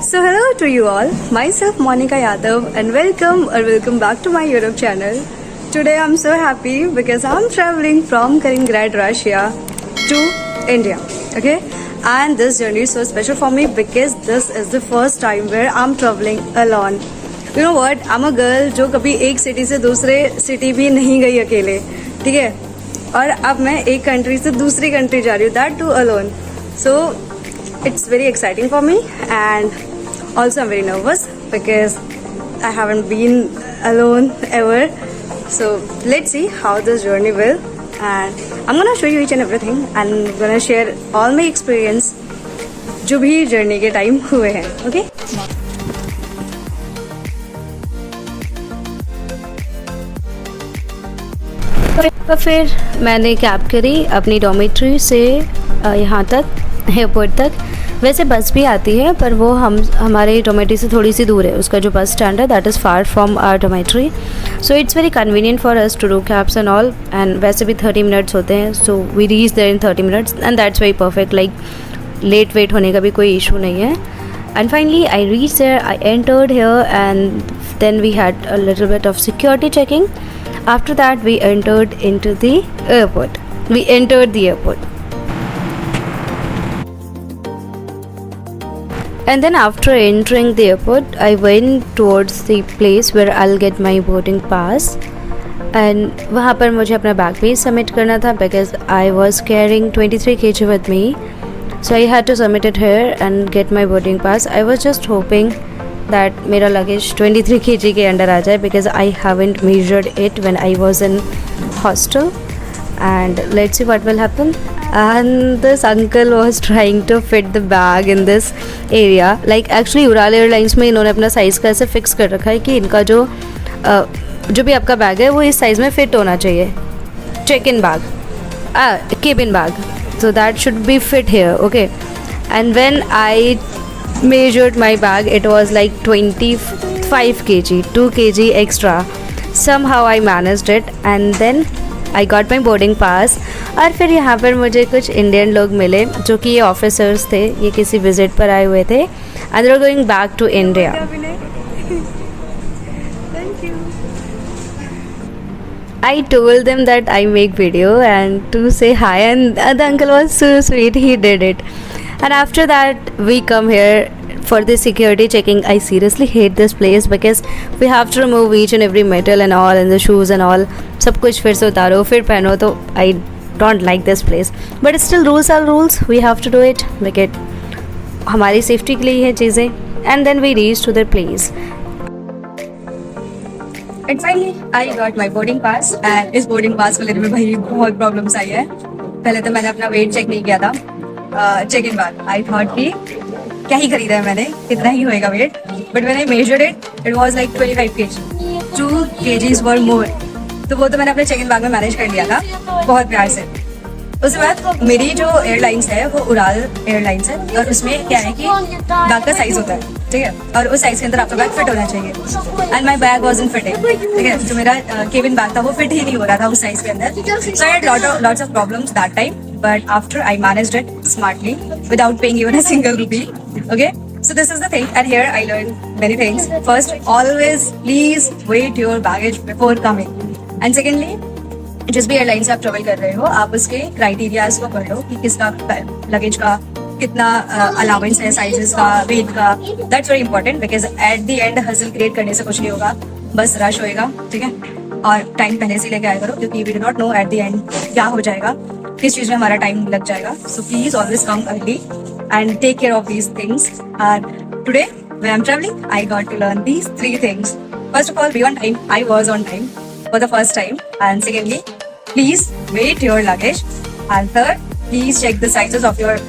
So hello to you all, myself Monica Yadav and welcome back to my YouTube channel. Today I'm so happy because I'm traveling from Kaliningrad, Russia to India, okay? And this journey is so special for me because this is the first time where I'm traveling alone. You know what? I'm a girl जो कभी एक city से दूसरे city भी नहीं गई अकेले, ठीक है? और अब मैं एक कंट्री से दूसरी कंट्री जा रही हूँ, that too alone. So it's very exciting for me and also I'm very nervous because I haven't been alone ever. So let's see how this journey will, and I'm gonna show you each and everything and I'm gonna share all my experience जो भी journey के time हुए हैं, okay? तो फिर मैंने cab करी अपनी डॉर्मेट्री से यहाँ तक एयरपोर्ट तक. वैसे बस भी आती है पर वो हमारे डॉर्मेट्री से थोड़ी सी दूर है. उसका जो बस स्टैंड है that is far from our dormitory. So it's very convenient for us to do cabs and all. And वैसे भी 30 मिनट्स होते हैं. So we reach there in 30 minutes and that's very perfect. Like late wait होने का भी कोई issue नहीं है. And finally I reach there, I entered here and then we had a little bit of security checking. After that we entered into the airport. We entered the airport. And then after entering the airport, I went towards the place where I'll get my boarding pass. And वहाँ पर मुझे अपना bag भी submit करना था because I was carrying 23 kg with me. So I had to submit it here and get my boarding pass. I was just hoping that मेरा luggage 23 kg के under आ जाए because I haven't measured it when I was in hostel. And let's see what will happen. And this uncle was trying to fit the bag in this area. Like actually Ural Airlines में इन्होंने अपना size का ऐसे fix कर रखा है कि इनका जो भी आपका बैग है वो इस साइज़ में फिट होना चाहिए. Check in bag, cabin bag, so that should be fit here, okay? And when I measured my bag, it was like 25 kg, 2 kg extra. Somehow I managed it and then I got my boarding pass. और फिर यहाँ पर मुझे कुछ Indian लोग मिले जो कि ये ऑफिसर्स थे. ये किसी विजिट पर आए हुए थे and they were going back to India. Thank you. I told them that I make video and to say hi, and the uncle was so sweet, he did it. And after that we come here for the security checking. I seriously hate this place because we have to remove each and every metal and all and the shoes and all. सब कुछ फिर से उतारो फिर पहनो. तो I don't like this place, but still rules are rules. We have to do it because हमारी safety के लिए ये चीज़ें. And then we reached to the place. And finally I got my boarding pass. And इस boarding pass को लेने में भाई बहुत प्रॉब्लम्स आई है. पहले तो मैंने अपना वेट चेक नहीं किया था. चेक इन बाद आई थॉट कि क्या ही खरीदा है मैंने, कितना ही होएगा weight. But when I measured it was like 25 kg, 2 kgs were more. तो वो तो मैंने अपने चेक इन बैग में मैनेज कर लिया था बहुत प्यार से. उसके बाद मेरी जो एयरलाइंस है वो उड़ाल एयरलाइंस है और उसमें क्या है कि बैग का साइज होता है, ठीक है, और उस साइज के अंदर आपका बैग फिट होना चाहिए. And my bag was in fitting, ठीक है. जो मेरा केबिन बैग था वो फिट ही नहीं हो रहा था उस साइज के अंदर. So I had lots of problems that time. But after I managed it smartly without paying even a single rupee. Okay, so this is the thing, and here I learned many things. First, always please weight your baggage before coming. And secondly, जिस भी airline से आप travel कर रहे हो आप उसके criterias को पढ़ लो कि किसका लगेज का कितना अलाउंस है, साइजेस का, वेट का. That's very important because at the and hustle create करने से कुछ नहीं होगा, बस रश होएगा, ठीक है. और टाइम पहले से लेके आया करो क्योंकि we do not know at the end क्या हो जाएगा, किस चीज़ में हमारा टाइम लग जाएगा. So please always come early and take care of these things. And today when I am travelling I got to learn these 3 things. First of all, be on time. I was on time for the first time. And secondly, please weigh your luggage. And third, please check the sizes of your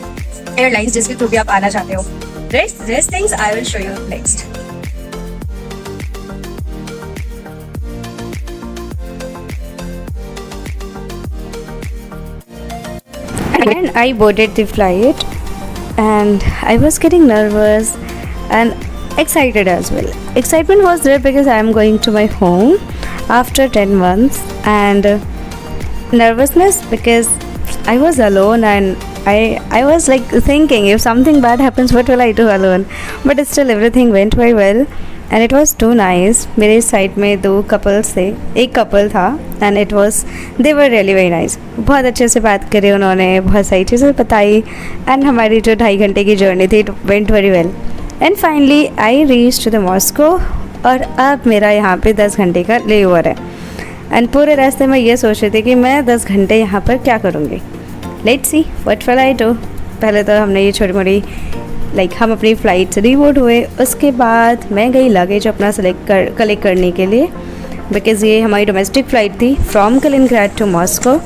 airlines जिसके through भी आप आना चाहते हो. Rest things I will show you next. And I boarded the flight and I was getting nervous and excited as well. Excitement was there because I am going to my home after 10 months, and nervousness because I was alone and I was like thinking if something bad happens, what will I do alone? But still everything went very well and it was too nice. मेरे side में 2 couples थे, एक couple था and it was they were really very nice. बहुत अच्छे से बात करी उन्होंने, बहुत सारी चीज़ें बताई and हमारी जो 2.5 घंटे की जर्नी थी it went very well. And finally I reached the Moscow और अब मेरा यहाँ पे 10 घंटे का ले ओवर है एंड पूरे रास्ते में ये सोच रही थी कि मैं 10 घंटे यहाँ पर क्या करूँगी. Let's see what will I do. पहले तो हमने ये छोटी मोटी हम अपनी फ़्लाइट से रिबोर्ड हुए. उसके बाद मैं गई लगेज अपना कलेक्ट करने के लिए बिकॉज़ ये हमारी डोमेस्टिक फ़्लाइट थी from Kaliningrad to Moscow.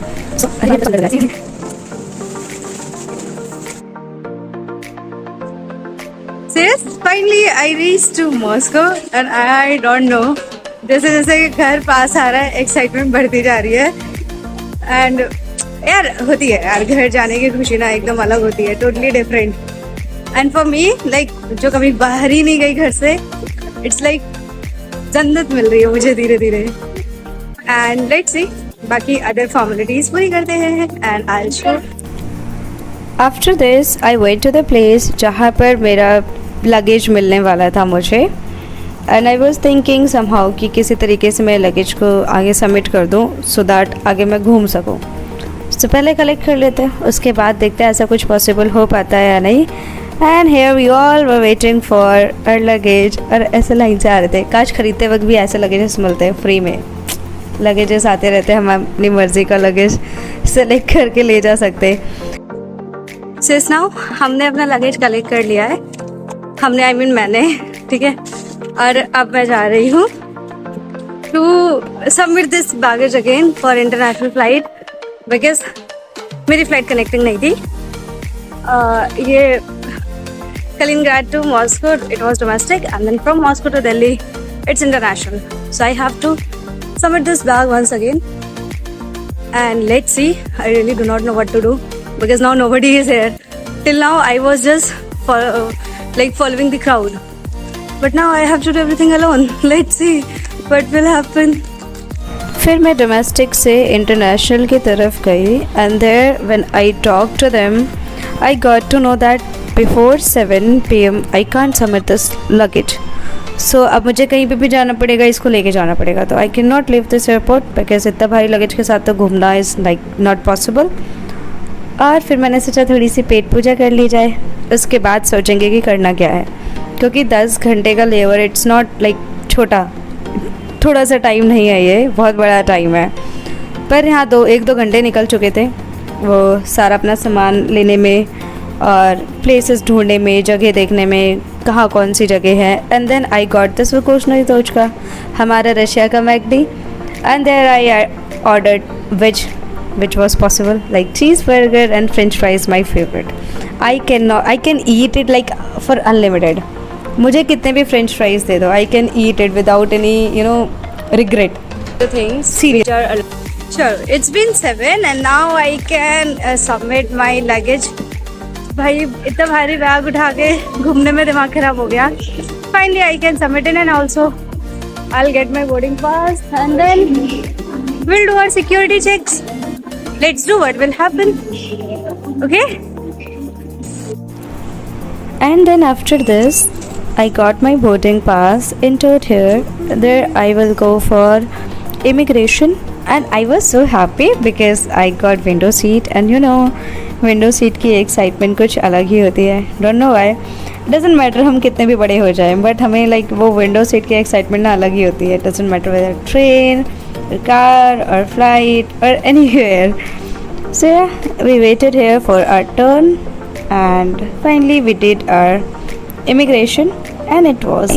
Sis, finally I reached to Moscow and I don't know. जैसे जैसे घर पास आ रहा है एक्साइटमेंट बढ़ती जा रही है एंड यार होती है यार घर जाने की खुशी ना एकदम अलग होती है, totally different. And for me जो कभी बाहर ही नहीं गई घर से, इट्स जन्नत मिल रही है मुझे धीरे धीरे. एंड लेट्स सी बाकी अदर फॉर्मेलिटीज पूरी करते हैं and I will show. After this I went to the place जहाँ पर मेरा लगेज मिलने वाला था मुझे and I was thinking somehow कि किसी तरीके से मैं लगेज को आगे सबमिट कर दूँ सो दैट आगे मैं घूम सकूँ. तो पहले कलेक्ट कर लेते हैं, उसके बाद देखते हैं ऐसा कुछ पॉसिबल हो पाता है या नहीं. And here we all were waiting for our luggage और ऐसे लाइन से आ रहे थे. काश खरीदते वक्त भी ऐसे लगेजेस मिलते हैं फ्री में. लगेजेस आते रहते हैं, हम अपनी मर्ज़ी का लगेज सेलेक्ट करके ले जा सकते. सिस नाउ हमने अपना लगेज कलेक्ट कर लिया है. हमने मैंने, ठीक है. और अब मैं जा रही हूँ to submit this baggage again for international flight because मेरी फ्लाइट कनेक्टिंग नहीं थी. ये Kaliningrad to Moscow it was domestic and then from Moscow to Delhi it's international. So I have to submit this bag once again and let's see. I really do not know what to do because now nobody is here. Till now I was just following the crowd, but now I have to do everything alone. Let's see what will happen. फिर मैं domestic से international की तरफ गई and there when I talk to them I got to know that before 7 PM I can't submit this luggage. So अब मुझे कहीं पे भी जाना पड़ेगा, इसको लेके जाना पड़ेगा. तो आई can not leave this airport because इतना भारी लगेज के साथ तो घूमना इज़ नॉट पॉसिबल. और फिर मैंने सोचा थोड़ी सी पेट पूजा कर ली जाए, उसके बाद सोचेंगे कि करना क्या है. क्योंकि 10 घंटे का लेवर इट्स नॉट छोटा, थोड़ा सा टाइम नहीं है, ये बहुत बड़ा टाइम है. पर यहाँ 1-2 घंटे निकल चुके थे वो सारा अपना सामान लेने में और प्लेसेस ढूंढने में, जगह देखने में, कहाँ कौन सी जगह है. And then I got this वोकोशनरी टोच का हमारा रशिया का McD and there I ordered veg which was possible cheeseburger and french fries my favorite. I can eat it for unlimited. मुझे कितने भी french fries दे दो I can eat it without any regret. The things serious. Sure, it's been 7 and now I can submit my luggage. भाई इतना भारी bag उठा के घूमने में दिमाग खराब हो गया. Finally I can submit it and also I'll get my boarding pass and then we'll do our security checks. Let's do what will happen. Okay? And then after this, I got my boarding pass, entered here. There I will go for immigration and I was so happy because I got window seat and window seat की excitement कुछ अलग ही होती है. Don't know why. Doesn't matter हम कितने भी बड़े हो जाएं but हमें वो window seat की excitement ना अलग ही होती है. Doesn't matter whether train or car or flight or anywhere. So yeah, we waited here for our turn and finally we did our immigration and it was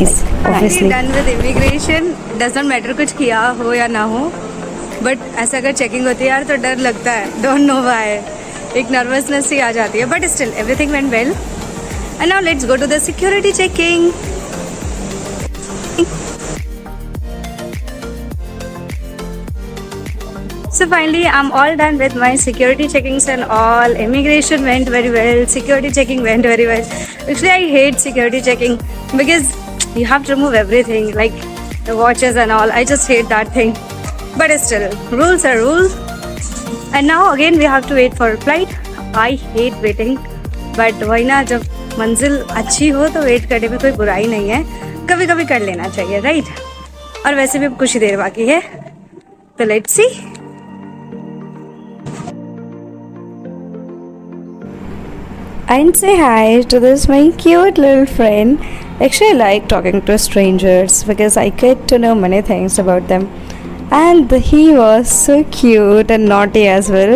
obviously done with immigration. Doesn't matter कुछ किया हो या ना हो but ऐसा अगर checking होती है यार तो डर लगता है. Don't know why. एक nervousness सी आ जाती है but still everything went well. And now let's go to the security checking. So finally I'm all done with my security checkings and all. Immigration went very well, security checking went very well. Actually I hate security checking because you have to remove everything the watches and all. I just hate that thing. But still, rules are rules. And now again we have to wait for a flight. I hate waiting, but वही ना, जब मंजिल अच्छी हो तो wait करने में कोई बुराई नहीं है, कभी कभी कर लेना चाहिए, राइट। और वैसे भी अब कुछ ही देर बाकी है, तो let's see. And say hi to this my cute little friend. Actually, I like talking to strangers because I get to know many things about them. And he was so cute and naughty as well.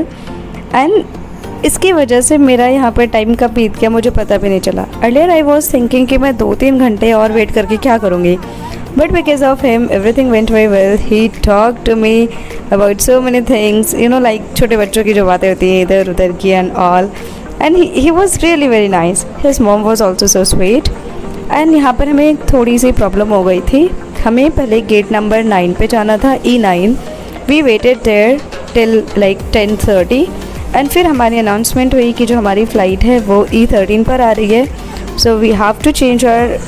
And इसकी वजह से मेरा यहाँ पर time कब बीत गया मुझे पता भी नहीं चला. Earlier I was thinking कि मैं 2-3 घंटे और वेट करके क्या करूँगी. But because of him, everything went very well. He talked to me about so many things, you know, like छोटे बच्चों की जो बातें होती हैं इधर उधर की and all. And he was really very nice. His mom was also so sweet. And यहाँ पर हमें एक थोड़ी सी प्रॉब्लम हो गई थी. हमें पहले गेट नंबर 9 पे जाना था, E9. We waited there till like 10:30. And फिर हमारी अनाउंसमेंट हुई कि जो हमारी फ़्लाइट है वो E13 पर आ रही है. So we have to change our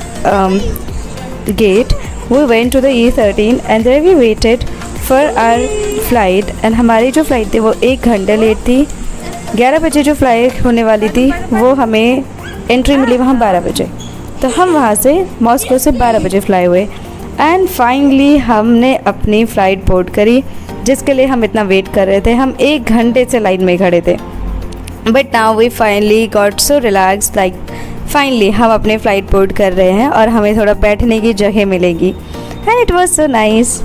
gate. We went to the E13 and there we waited for our flight. And हमारी जो फ़्लाइट थी वो 1 घंटे लेट थी. 11 बजे जो फ़्लाइट होने वाली थी वो हमें एंट्री मिली वहाँ 12 बजे. तो हम वहाँ से मॉस्को से 12 बजे फ्लाई हुए. एंड फाइनली हमने अपनी फ़्लाइट बोर्ड करी जिसके लिए हम इतना वेट कर रहे थे. हम 1 घंटे से लाइन में खड़े थे. But now we finally got so relax, like finally हम अपने फ़्लाइट बोर्ड कर रहे हैं और हमें थोड़ा बैठने की जगह मिलेगी. And it was so nice.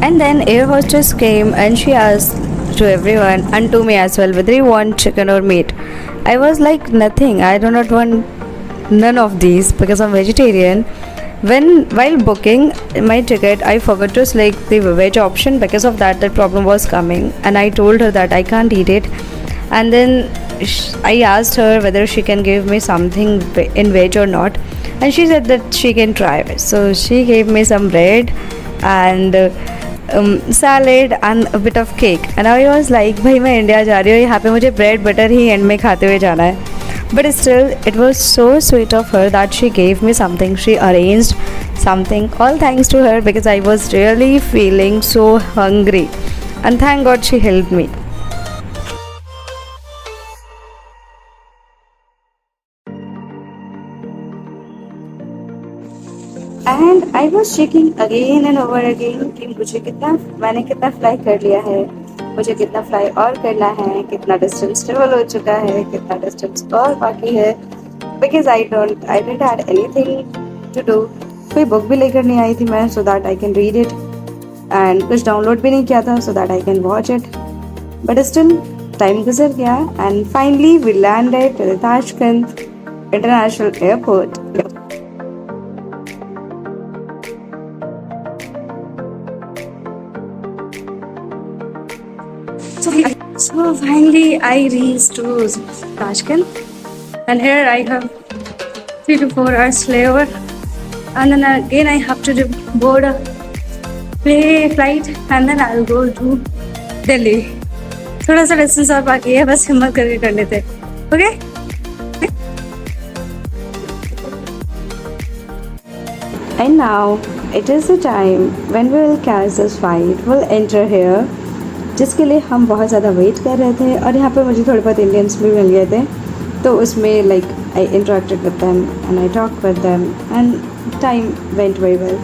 And then air hostess came and she asked to everyone and to me as well whether you want chicken or meat. I was like, nothing, I do not want none of these because I'm vegetarian. While booking my ticket, I forgot to select the veg option. Because of that, the problem was coming and I told her that I can't eat it. And then I asked her whether she can give me something in veg or not, and she said that she can try. So she gave me some bread and salad and a bit of cake. And I was like, भाई मैं India जा रही हूँ, यहाँ पे मुझे bread butter he and में खाते हुए जाना है. But still, it was so sweet of her that she gave me something. She arranged something. All thanks to her because I was really feeling so hungry. And thank God she helped me. And I was checking again and over again कि मैंने कितना fly कर लिया है, मुझे कितना fly और करना है, कितना डिस्टेंस ट्रेवल हो चुका है, कितना डिस्टेंस और बाकी है. Because I didn't had anything to do. कोई बुक भी लेकर नहीं आई थी मैं, so that I can read it. And कुछ डाउनलोड भी नहीं किया था so that I can watch it. But still time गुजर गया and finally we landed at Tashkent international airport. So finally I reached to Tashkent, and here I have 3 to 4 hours layover, and then again I have to board a flight and then I'll go to Delhi. थोड़ा सा distance और बाकी है, बस हिम्मत करके कर लेते. Okay. And now it is the time when we will catch this flight. We'll enter here. जिसके लिए हम बहुत ज़्यादा वेट कर रहे थे. और यहाँ पर मुझे थोड़े बहुत इंडियंस भी मिल गए थे, तो उसमें like I interacted with them and I talk with them and time went very well.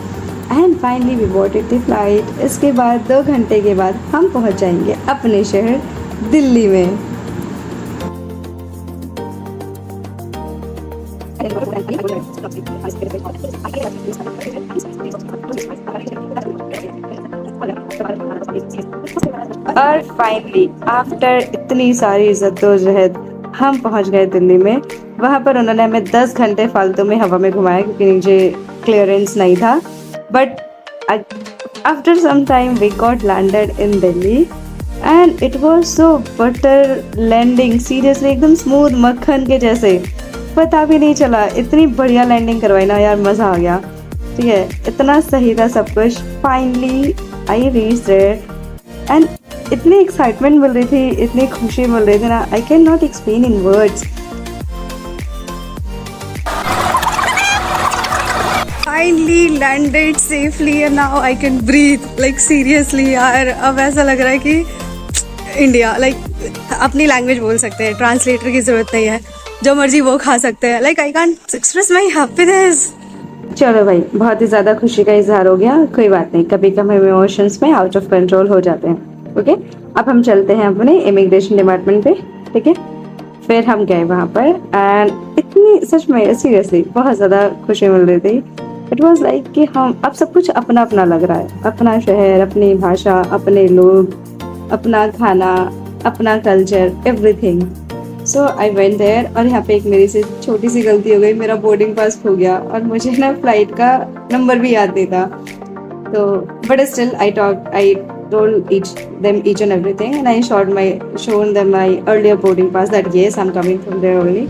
And finally we boarded the flight. इसके बाद 2 घंटे के बाद हम पहुँच जाएंगे अपने शहर दिल्ली में. और फाइनली आफ्टर इतनी सारी जद्दोजहद हम पहुंच गए दिल्ली में. वहाँ पर उन्होंने हमें 10 घंटे फालतू में हवा में घुमाया क्योंकि नीचे क्लियरेंस नहीं था. But after some time we got landed in Delhi and it was so butter landing. Seriously एकदम स्मूथ मक्खन के जैसे, पता भी नहीं चला. इतनी बढ़िया लैंडिंग करवाई ना यार, मज़ा आ गया. ठीक है, इतना सही था सब कुछ. Finally I reached there and इतनी एक्साइटमेंट मिल रही थी, इतनी खुशी मिल रही थी ना, I can not explain in words. finally landed safely and now I can breathe. Like seriously यार, अब ऐसा लग रहा है कि इंडिया अपनी लैंग्वेज बोल सकते हैं, ट्रांसलेटर की जरूरत नहीं है, जो मर्जी वो खा सकते हैं. Like I can't express my happiness. चलो भाई, बहुत ही ज़्यादा खुशी का इजहार हो गया. कोई बात नहीं, कभी कभी हम इमोशंस में आउट ऑफ कंट्रोल हो जाते हैं. ओके, अब हम चलते हैं अपने इमिग्रेशन डिपार्टमेंट पे. ठीक है, फिर हम गए वहाँ पर एंड इतनी सच में सीरियसली बहुत ज़्यादा खुशी मिल रही थी. इट वॉज लाइक कि हम अब सब कुछ अपना अपना लग रहा है. अपना शहर, अपनी भाषा, अपने लोग, अपना खाना, अपना culture, everything. So I went there और यहाँ पे एक मेरी से छोटी सी गलती हो गई. मेरा बोर्डिंग पास खो गया और मुझे ना फ्लाइट का नंबर भी याद नहीं था. तो but still I told each and everything, and I shown them my earlier boarding pass that yes, I'm coming from there only,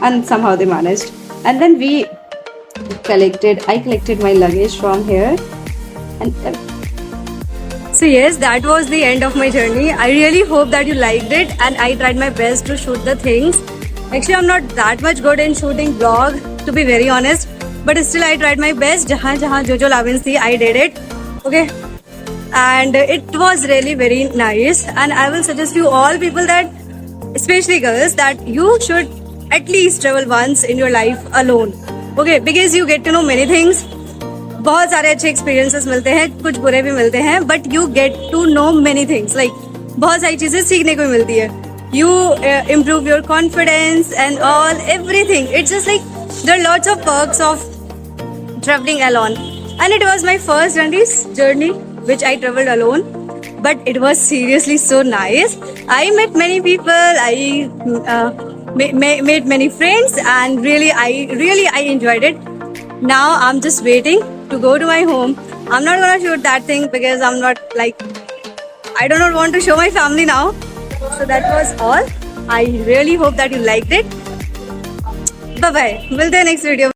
and somehow they managed. And then I collected my luggage from here, and So yes, that was the end of my journey. I really hope that you liked it and I tried my best to shoot the things. Actually, I'm not that much good in shooting vlog, to be very honest. But still, I tried my best. Jahan jo lines thi, I did it. Okay. And it was really very nice. And I will suggest you all people that, especially girls, that you should at least travel once in your life alone. Okay, because you get to know many things. बहुत सारे अच्छे experiences मिलते हैं, कुछ बुरे भी मिलते हैं, but you get to know many things. Like बहुत सारी चीजें सीखने को मिलती है. You improve your confidence and all everything. It's just like there are lots of perks of traveling alone, and it was my first journey which I traveled alone, but it was seriously so nice. I met many people, I made many friends, and really I enjoyed it. Now I'm just waiting to go to my home. I'm not gonna shoot that thing because I'm not I do not want to show my family now. So that was all. I really hope that you liked it. Bye bye. Will the next video.